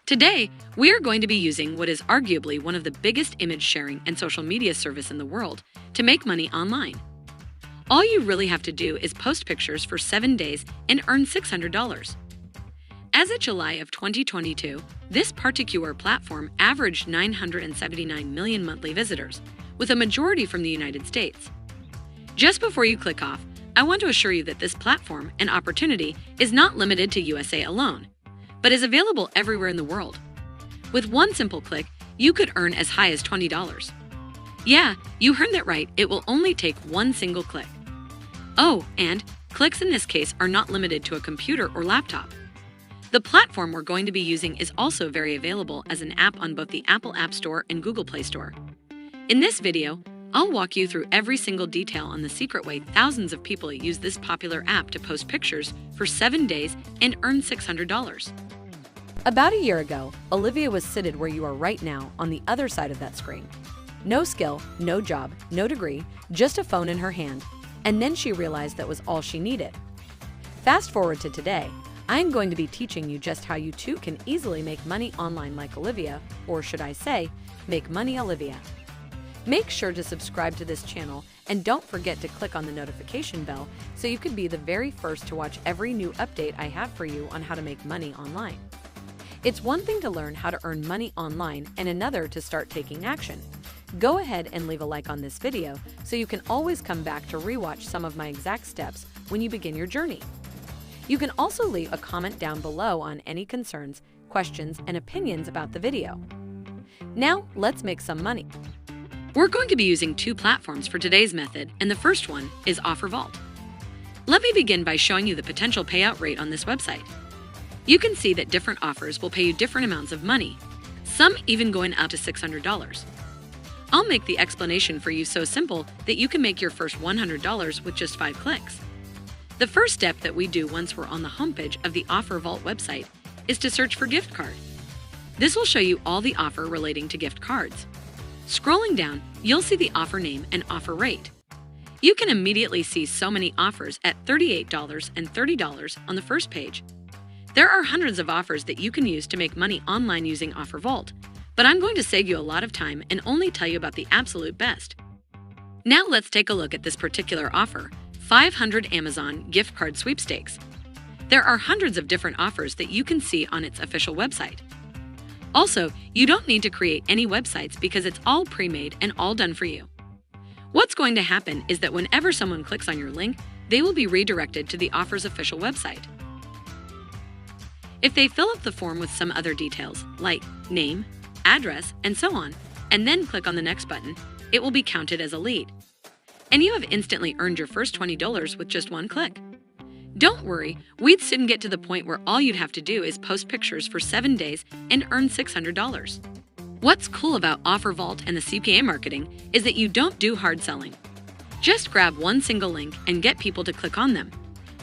Today, we are going to be using what is arguably one of the biggest image sharing and social media service in the world to make money online. All you really have to do is post pictures for 7 days and earn $600. As of July of 2022, this particular platform averaged 979 million monthly visitors, with a majority from the United States. Just before you click off, I want to assure you that this platform and opportunity is not limited to USA alone, but is available everywhere in the world. With one simple click, you could earn as high as $20. Yeah, you heard that right, it will only take one single click. Oh, and clicks in this case are not limited to a computer or laptop. The platform we're going to be using is also very available as an app on both the Apple App Store and Google Play Store. In this video, I'll walk you through every single detail on the secret way thousands of people use this popular app to post pictures for 7 days and earn $600. About a year ago, Olivia was seated where you are right now on the other side of that screen. No skill, no job, no degree, just a phone in her hand. And then she realized that was all she needed. Fast forward to today, I am going to be teaching you just how you too can easily make money online like Olivia, or should I say, make money Olivia. Make sure to subscribe to this channel and don't forget to click on the notification bell so you can be the very first to watch every new update I have for you on how to make money online. It's one thing to learn how to earn money online and another to start taking action. Go ahead and leave a like on this video so you can always come back to rewatch some of my exact steps when you begin your journey. You can also leave a comment down below on any concerns, questions, and opinions about the video. Now, let's make some money. We're going to be using two platforms for today's method, and the first one is OfferVault. Let me begin by showing you the potential payout rate on this website. You can see that different offers will pay you different amounts of money, some even going out to $600. I'll make the explanation for you so simple that you can make your first $100 with just 5 clicks. The first step that we do once we're on the homepage of the OfferVault website is to search for gift card. This will show you all the offer relating to gift cards. Scrolling down, you'll see the offer name and offer rate. You can immediately see so many offers at $38 and $30 on the first page. There are hundreds of offers that you can use to make money online using OfferVault, but I'm going to save you a lot of time and only tell you about the absolute best. Now let's take a look at this particular offer, 500 Amazon gift card sweepstakes. There are hundreds of different offers that you can see on its official website. Also, you don't need to create any websites because it's all pre-made and all done for you. What's going to happen is that whenever someone clicks on your link, they will be redirected to the offer's official website. If they fill up the form with some other details, like name, address, and so on, and then click on the next button, it will be counted as a lead. And you have instantly earned your first $20 with just one click. Don't worry, we'd soon get to the point where all you'd have to do is post pictures for 7 days and earn $600. What's cool about OfferVault and the CPA marketing is that you don't do hard selling. Just grab one single link and get people to click on them.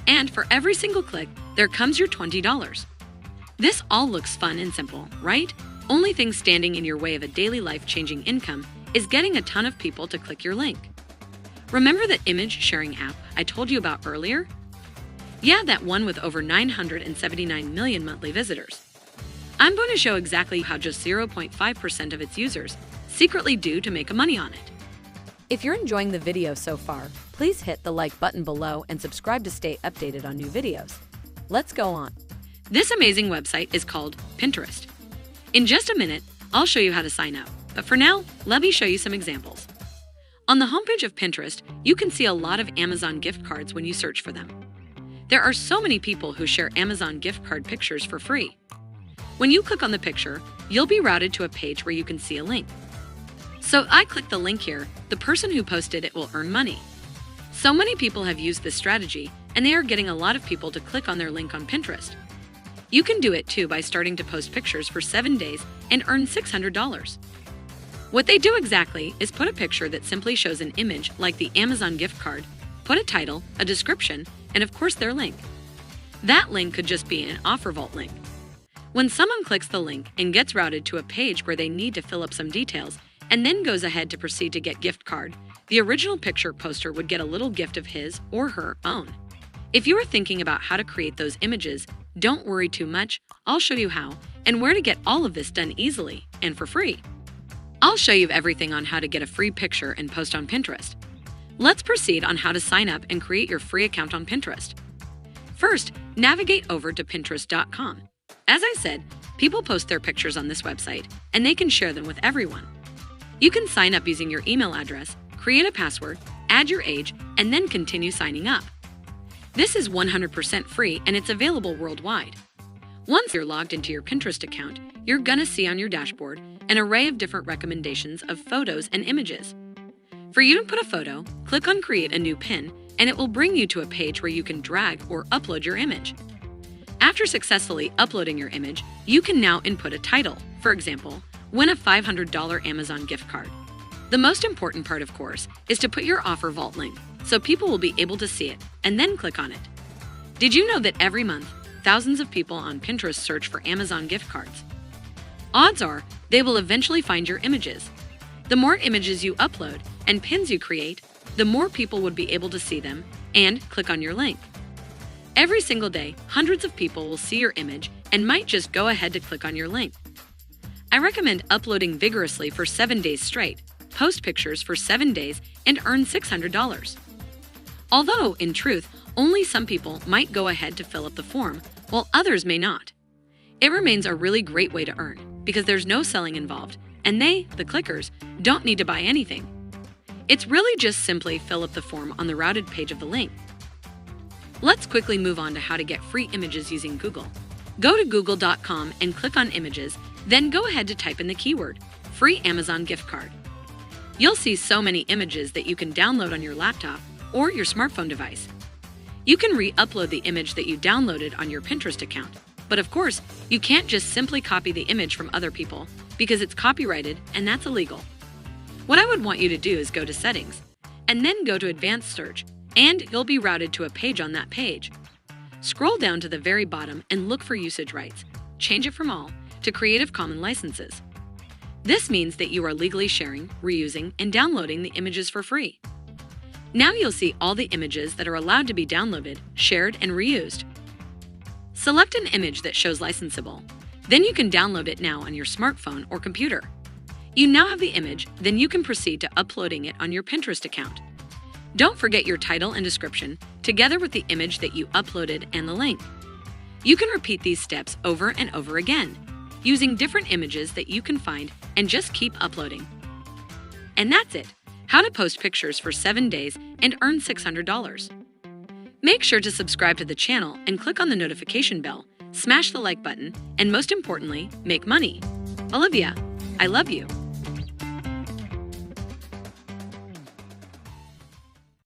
And for every single click, there comes your $20. This all looks fun and simple, right? Only thing standing in your way of a daily life-changing income is getting a ton of people to click your link. Remember that image sharing app I told you about earlier? Yeah, that one with over 979 million monthly visitors. I'm going to show exactly how just 0.5% of its users secretly do to make money on it. If you're enjoying the video so far, please hit the like button below and subscribe to stay updated on new videos. Let's go on. This amazing website is called Pinterest. In just a minute, I'll show you how to sign up, but for now, let me show you some examples. On the homepage of Pinterest, you can see a lot of Amazon gift cards when you search for them. There are so many people who share Amazon gift card pictures for free. When you click on the picture, you'll be routed to a page where you can see a link. So I click the link here, the person who posted it will earn money. So many people have used this strategy, and they are getting a lot of people to click on their link on Pinterest. You can do it too by starting to post pictures for 7 days and earn $600. What they do exactly is put a picture that simply shows an image like the Amazon gift card, put a title, a description, and of course their link. That link could just be an OfferVault link. When someone clicks the link and gets routed to a page where they need to fill up some details and then goes ahead to proceed to get gift card, the original picture poster would get a little gift of his or her own. If you are thinking about how to create those images, don't worry too much, I'll show you how, and where to get all of this done easily and for free. I'll show you everything on how to get a free picture and post on Pinterest. Let's proceed on how to sign up and create your free account on Pinterest. First, navigate over to Pinterest.com. As I said, people post their pictures on this website, and they can share them with everyone. You can sign up using your email address, create a password, add your age, and then continue signing up. This is 100% free and it's available worldwide. Once you're logged into your Pinterest account, you're gonna see on your dashboard an array of different recommendations of photos and images. For you to put a photo, click on Create a New Pin, and it will bring you to a page where you can drag or upload your image. After successfully uploading your image, you can now input a title. For example, win a $500 Amazon gift card. The most important part, of course, is to put your offer vault link so people will be able to see it and then click on it. Did you know that every month, thousands of people on Pinterest search for Amazon gift cards? Odds are they will eventually find your images. The more images you upload and pins you create, the more people would be able to see them and click on your link. Every single day, hundreds of people will see your image and might just go ahead to click on your link. I recommend uploading vigorously for 7 days straight, post pictures for 7 days, and earn $600. Although, in truth, only some people might go ahead to fill up the form, while others may not. It remains a really great way to earn, because there's no selling involved, and they, the clickers, don't need to buy anything. It's really just simply fill up the form on the routed page of the link. Let's quickly move on to how to get free images using Google. Go to google.com and click on Images, then go ahead to type in the keyword, Free Amazon Gift Card. You'll see so many images that you can download on your laptop or your smartphone device. You can re-upload the image that you downloaded on your Pinterest account, but of course, you can't just simply copy the image from other people because it's copyrighted and that's illegal. What I would want you to do is go to Settings, and then go to Advanced Search, and you'll be routed to a page on that page. Scroll down to the very bottom and look for usage rights. Change it from all to Creative Commons licenses. This means that you are legally sharing, reusing, and downloading the images for free. Now you'll see all the images that are allowed to be downloaded, shared, and reused. Select an image that shows licensable. Then you can download it now on your smartphone or computer. You now have the image, then you can proceed to uploading it on your Pinterest account. Don't forget your title and description, together with the image that you uploaded and the link. You can repeat these steps over and over again, using different images that you can find, and just keep uploading. And that's it, how to post pictures for 7 days and earn $600. Make sure to subscribe to the channel and click on the notification bell, smash the like button, and most importantly, make money. Olivia, I love you.